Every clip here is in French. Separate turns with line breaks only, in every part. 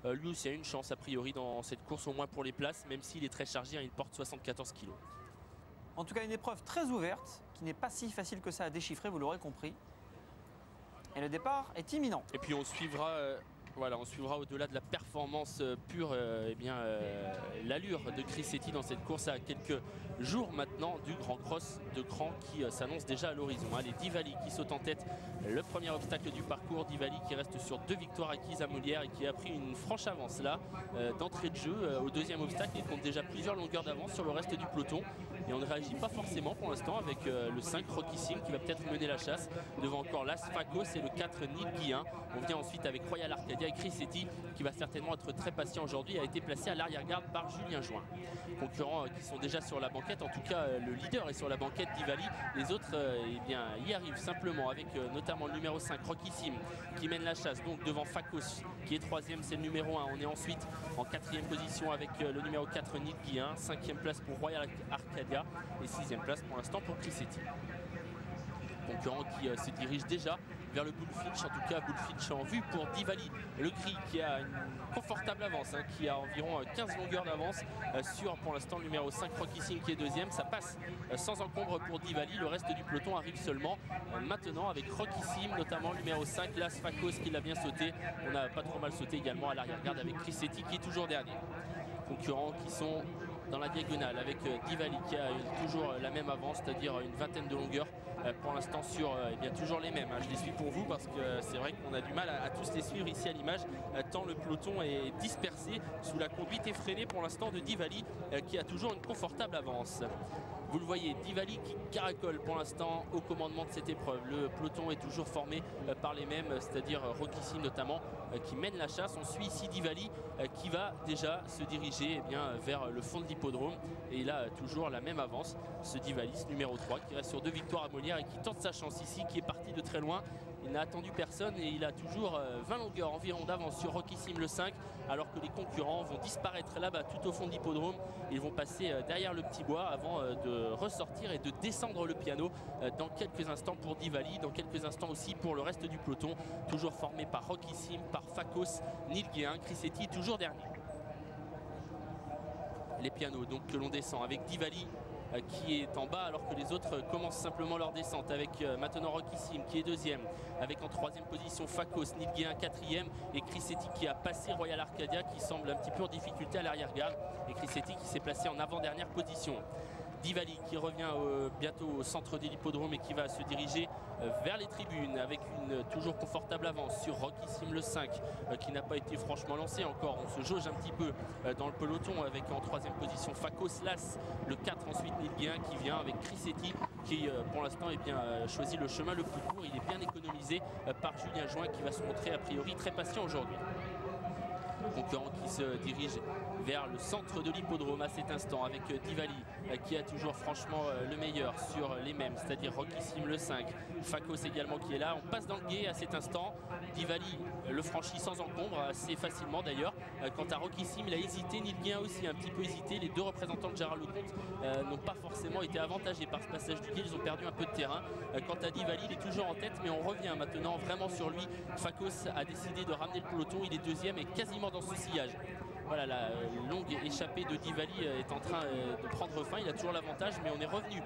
lui aussi a une chance a priori dans cette course, au moins pour les places, même s'il est très chargé, hein, il porte 74 kg.
En tout cas, une épreuve très ouverte, qui n'est pas si facile que ça à déchiffrer, vous l'aurez compris. Et le départ est imminent.
Et puis on suivra, voilà, on suivra au-delà de la performance pure, l'allure de Crissetti dans cette course à quelques jours maintenant du Grand Cross de Cran qui s'annonce déjà à l'horizon. Allez, Divali qui saute en tête le premier obstacle du parcours. Divali qui reste sur 2 victoires acquises à Molière et qui a pris une franche avance là d'entrée de jeu au deuxième obstacle. Il compte déjà plusieurs longueurs d'avance sur le reste du peloton. Et on ne réagit pas forcément pour l'instant avec le 5 Rocky Sim qui va peut-être mener la chasse. Devant encore l'As Fakos et le 4 Nil Guillen. On vient ensuite avec Royal Arcadia et Crissetti qui va certainement être très patient aujourd'hui, a été placé à l'arrière-garde par Julien Join. Concurrents qui sont déjà sur la banquette, en tout cas le leader est sur la banquette, Divali. Les autres y arrivent simplement avec notamment le numéro 5 Rocky Sim qui mène la chasse donc devant Fakos qui est 3e, c'est le numéro 1. On est ensuite en 4e position avec le numéro 4 Nil Guillen, 5e place pour Royal Arcadia et 6e place pour l'instant pour Crissetti. Concurrent qui se dirige déjà vers le Bullfinch, en tout cas Bullfinch en vue pour Divali, le gris qui a une confortable avance, hein, qui a environ 15 longueurs d'avance sur pour l'instant le numéro 5 Rocky Sim qui est 2e. Ça passe sans encombre pour Divali, le reste du peloton arrive seulement maintenant avec Rocky Sim, notamment le numéro 5 Las Fakos qui l'a bien sauté. On n'a pas trop mal sauté également à l'arrière-garde avec Crissetti qui est toujours dernier. Concurrents qui sont dans la diagonale avec Divali qui a toujours la même avance, c'est-à-dire une vingtaine de longueurs pour l'instant sur toujours les mêmes, hein. Je les suis pour vous parce que c'est vrai qu'on a du mal à tous les suivre ici à l'image tant le peloton est dispersé sous la conduite effrénée pour l'instant de Divali qui a toujours une confortable avance. Vous le voyez, Divali qui caracole pour l'instant au commandement de cette épreuve. Le peloton est toujours formé par les mêmes, c'est-à-dire Rocky Sim notamment, qui mène la chasse. On suit ici Divali qui va déjà se diriger vers le fond de l'hippodrome. Et il a toujours la même avance, ce Divali, ce numéro 3, qui reste sur 2 victoires à Molière et qui tente sa chance ici, qui est parti de très loin. Il n'a attendu personne et il a toujours 20 longueurs environ d'avance sur Rocky Sim le 5, alors que les concurrents vont disparaître là-bas tout au fond de l'hippodrome. Ils vont passer derrière le petit bois avant de ressortir et de descendre le piano dans quelques instants pour Divali, dans quelques instants aussi pour le reste du peloton, toujours formé par Rocky Sim, par Fakos, Nil Guillen, Crissetti toujours dernier. Les pianos donc que l'on descend avec Divali qui est en bas alors que les autres commencent simplement leur descente avec maintenant Rocky Sim qui est 2e, avec en 3e position Fakos, Nil Guillen 4e et Crissetti qui a passé Royal Arcadia qui semble un petit peu en difficulté à l'arrière-garde et Crissetti qui s'est placé en avant-dernière position. Divali qui revient bientôt au centre de l'hippodrome et qui va se diriger vers les tribunes avec une toujours confortable avance sur Rocky Sim le 5 qui n'a pas été franchement lancé encore. On se jauge un petit peu dans le peloton avec en 3e position Fakos, Las, le 4 ensuite Nil Guillen qui vient avec Crissetti qui pour l'instant choisit le chemin le plus court. Il est bien économisé par Julien Join qui va se montrer a priori très patient aujourd'hui. Concurrent qui se dirige vers le centre de l'hippodrome à cet instant avec Divali qui a toujours franchement le meilleur sur les mêmes, c'est-à-dire Rocky Sim le 5, Fakos également qui est là. On passe dans le guet à cet instant. Divali le franchit sans encombre assez facilement d'ailleurs. Quant à Rocky Sim, il a hésité, Nil Guillen aussi un petit peu hésité. Les deux représentants de Gérald Lecomte n'ont pas forcément été avantagés par ce passage du guet, ils ont perdu un peu de terrain. Quant à Divali, il est toujours en tête mais on revient maintenant vraiment sur lui. Fakos a décidé de ramener le peloton, il est 2e et quasiment dans son sillage. Voilà, la longue échappée de Divali est en train de prendre fin. Il a toujours l'avantage, mais on est revenu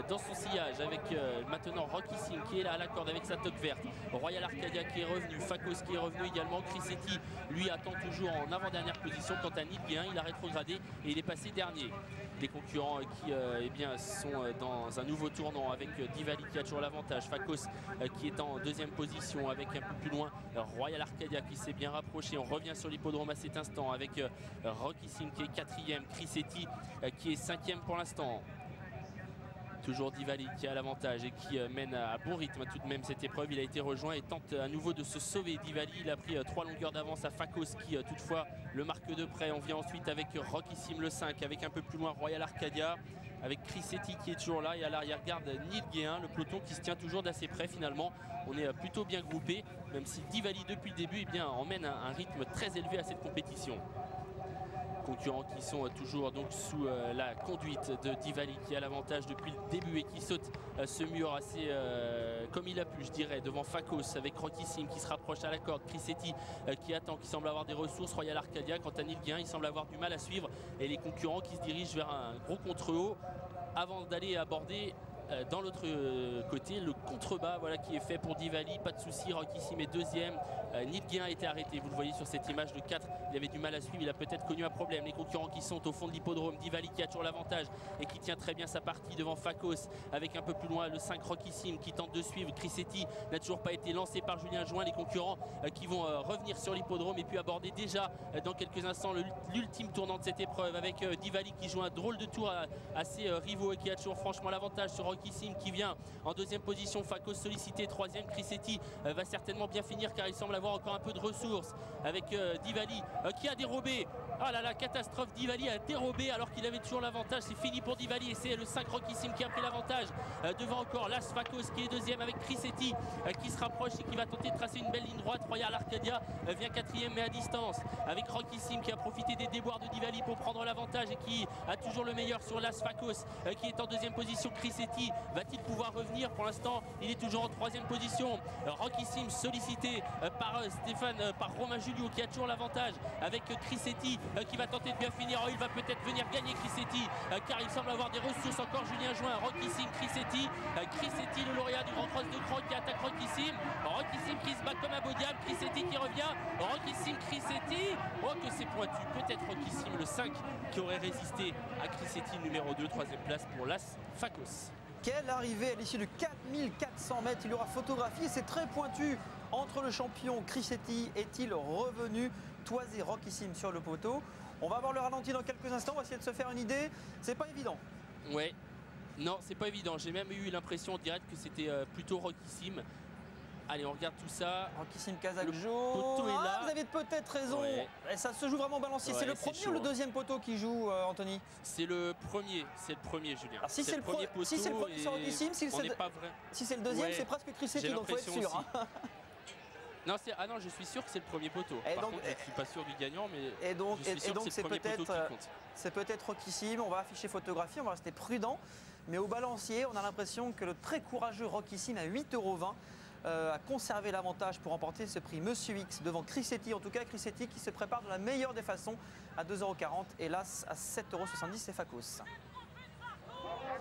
dans son sillage avec maintenant Rocky Sim qui est là à la corde avec sa toque verte. Royal Arcadia qui est revenu, Fakos qui est revenu également. Crissetti, lui, attend toujours en avant-dernière position. Quant à Nil Guillen, il a rétrogradé et il est passé dernier. Les concurrents qui sont dans un nouveau tournant avec Divali qui a toujours l'avantage, Fakos qui est en 2e position avec un peu plus loin Royal Arcadia qui s'est bien rapproché. On revient sur l'hippodrome à cet instant avec Rocky Sim qui est 4e, Crissetti qui est 5e pour l'instant. Toujours Divali qui a l'avantage et qui mène à bon rythme tout de même cette épreuve. Il a été rejoint et tente à nouveau de se sauver. Divali, il a pris 3 longueurs d'avance à Fakos qui toutefois le marque de près. On vient ensuite avec Rocky Sim le 5 avec un peu plus loin Royal Arcadia. avec Crisetti qui est toujours là et à l'arrière-garde Neil Guéhin, le peloton qui se tient toujours d'assez près finalement. On est plutôt bien groupé, même si Divali depuis le début emmène un rythme très élevé à cette compétition. Concurrents qui sont toujours donc sous la conduite de Divali qui a l'avantage depuis le début et qui saute ce mur assez comme il a pu, je dirais, devant Fakos avec Rockissime qui se rapproche à la corde, Crisetti qui attend, qui semble avoir des ressources, Royal Arcadia. Quant à Neil Guéhin, il semble avoir du mal à suivre et les concurrents qui se dirigent vers un gros contre-haut avant d'aller aborder dans l'autre côté le contrebas, voilà, qui est fait pour Divali. Pas de souci, Rockissime est deuxième. Neil Guéhin a été arrêté, vous le voyez sur cette image de 4, il avait du mal à suivre, il a peut-être connu un problème. Les concurrents qui sont au fond de l'hippodrome, Divali qui a toujours l'avantage et qui tient très bien sa partie devant Fakos, avec un peu plus loin le 5 Rockissime qui tente de suivre. Crisetti n'a toujours pas été lancé par Julien Join. Les concurrents qui vont revenir sur l'hippodrome et puis aborder déjà dans quelques instants l'ultime tournant de cette épreuve avec Divali qui joue un drôle de tour à ses rivaux et qui a toujours franchement l'avantage sur Rockissime qui vient en deuxième position. Fakos sollicité troisième. Crisetti va certainement bien finir car il semble avoir encore un peu de ressources avec Divali qui a dérobé. Ah là là, catastrophe, Divali a dérobé alors qu'il avait toujours l'avantage. C'est fini pour Divali et c'est le 5 Rockissime qui a pris l'avantage. Devant encore Las Fakos qui est deuxième avec Crisetti qui se rapproche et qui va tenter de tracer une belle ligne droite. Royal Arcadia vient quatrième mais à distance avec Rockissime qui a profité des déboires de Divali pour prendre l'avantage et qui a toujours le meilleur sur Las Fakos qui est en deuxième position. Crisetti va-t-il pouvoir revenir? Pour l'instant il est toujours en troisième position. Rockissime sollicité par Romain Julio qui a toujours l'avantage avec Crisetti qui va tenter de bien finir. Oh, il va peut-être venir gagner Crisetti car il semble avoir des ressources encore. Julien Join, Rockissime, Crisetti. Crisetti, le lauréat du Grand Cross de Croc qui attaque Rockissime. Rockissime qui se bat comme un beau diable. Crisetti qui revient. Rockissime, Crisetti. Oh que c'est pointu. Peut-être Rockissime le 5 qui aurait résisté à Crisetti numéro 2. Troisième place pour Las Fakos.
Quelle arrivée à l'issue de 4400 mètres. Il aura photographié, c'est très pointu entre le champion Crisetti. Est-il revenu toiser Rockissime sur le poteau? On va avoir le ralenti dans quelques instants, on va essayer de se faire une idée. C'est pas évident.
Ouais, non, c'est pas évident. J'ai même eu l'impression en direct que c'était plutôt Rockissime. Allez, on regarde tout ça.
Rockissime Casacjo.
Poteau est là.
Vous avez peut-être raison. Ouais. Ça se joue vraiment balancier. Ouais, c'est le premier ou le deuxième poteau qui joue, Anthony?
C'est le premier, Julien.
Alors, si c'est le premier poteau, si c'est le premier sur Rockissime, si c'est le deuxième, c'est presque Crisetti, donc faut être sûr. Hein.
Non, non, je suis sûr que c'est le premier poteau. Par contre, je ne suis pas sûr du gagnant, mais
et donc,
je suis sûr que c'est le premier poteau qui compte.
C'est peut-être Rockissime. On va afficher photographie, on va rester prudent. Mais au balancier, on a l'impression que le très courageux Rockissime à 8,20 € a conservé l'avantage pour remporter ce prix Monsieur X devant Crisetti. En tout cas, Crisetti qui se prépare de la meilleure des façons à 2,40 €. Hélas, à 7,70 €, c'est Fakos.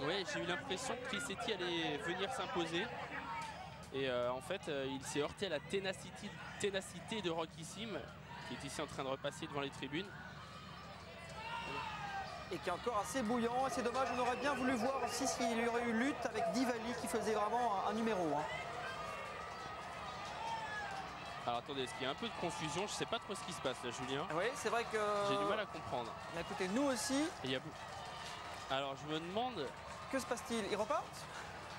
Oui, j'ai eu l'impression que Crisetti allait venir s'imposer. Et en fait, il s'est heurté à la ténacité de Rockissime, qui est ici en train de repasser devant les tribunes.
Et qui est encore assez bouillant. C'est dommage, on aurait bien voulu voir aussi s'il y aurait eu lutte avec Divali qui faisait vraiment un numéro. Hein.
Alors attendez, est-ce qu'il y a un peu de confusion? Je ne sais pas trop ce qui se passe là, Julien.
Oui, c'est vrai que...
J'ai du mal à comprendre.
Mais écoutez, nous aussi...
Alors je me demande...
Que se passe-t-il? Ils repartent?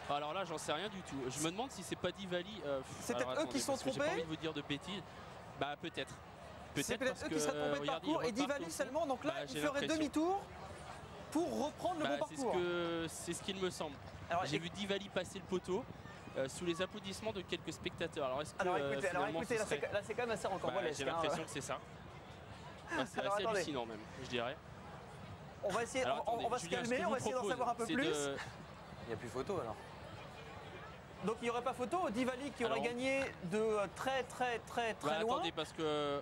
Alors là, j'en sais rien du tout. Je me demande si c'est pas Divali.
C'est peut-être eux qui sont trompés.
J'ai pas envie de vous dire de bêtises. Bah peut-être.
C'est peut-être eux qui seraient trompés de parcours et Divali seulement. Donc là, il ferait demi-tour pour reprendre le bon parcours.
C'est ce qu'il me semble. J'ai vu Divali passer le poteau sous les applaudissements de quelques spectateurs. Alors est-ce que
écoutez, là c'est quand même assez rocambolesque.
J'ai l'impression que c'est ça. C'est assez hallucinant même, je dirais.
On va essayer, on va se calmer, on va essayer d'en savoir un peu plus.
Il n'y a plus photo alors.
Donc il n'y aurait pas photo, Divali qui aurait gagné de très loin.
Attendez, parce que...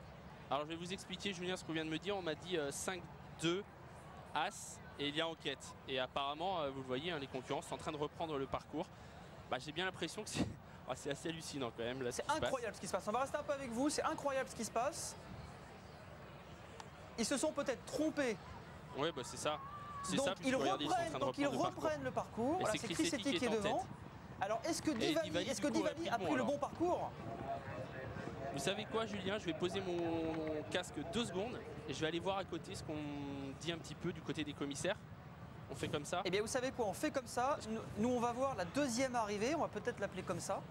Alors je vais vous expliquer, Julien, ce qu'on vient de me dire. On m'a dit 5-2, As, et il y a enquête. Et apparemment, vous le voyez, hein, les concurrents sont en train de reprendre le parcours. Bah, j'ai bien l'impression que c'est assez hallucinant quand même.
C'est incroyable ce qui se passe. On va rester un peu avec vous, c'est incroyable ce qui se passe. Ils se sont peut-être trompés.
Oui, bah, c'est ça.
Donc ils reprennent le parcours. Voilà, c'est Crisetti qui est devant. Alors est-ce que Divali a pris le bon parcours?
Vous savez quoi, Julien? Je vais poser mon casque 2 secondes et je vais aller voir à côté ce qu'on dit un petit peu du côté des commissaires. On fait comme ça?
Eh bien, vous savez quoi? On fait comme ça. Nous, on va voir la deuxième arrivée. On va peut-être l'appeler comme ça.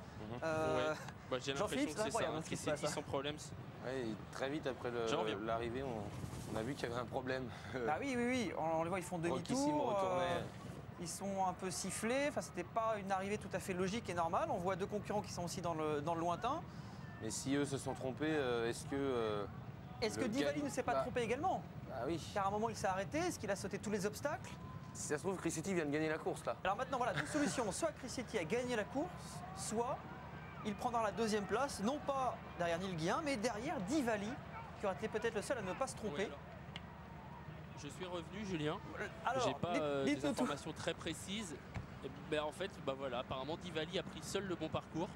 Bah, j'ai l'impression que c'est ça. Crisetti sans problème.
Ouais, très vite après l'arrivée, on a vu qu'il y avait un problème.
Ah oui. On les voit, ils font demi-tour. Ils sont un peu sifflés. Enfin, c'était pas une arrivée tout à fait logique et normale. On voit deux concurrents qui sont aussi dans le lointain.
Mais si eux se sont trompés, est-ce que...
Est-ce que Nibali ne s'est pas trompé également?
Ah oui.
Car à un moment, il s'est arrêté. Est-ce qu'il a sauté tous les obstacles?
Si ça se trouve, Crissetti vient de gagner la course là.
Alors maintenant, voilà, deux solutions. Soit Crissetti a gagné la course, soit il prendra la deuxième place, non pas derrière Nil Guillain, mais derrière Nibali, qui aurait été peut-être le seul à ne pas se tromper.
Ouais, je suis revenu, Julien.
Alors,
j'ai pas des
dites-nous tout.
informations très précises. Mais en fait, bah voilà, apparemment Nibali a pris seul le bon parcours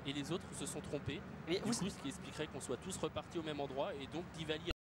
et les autres se sont trompés.
Et
Du coup, ce qui expliquerait qu'on soit tous repartis au même endroit et donc Nibali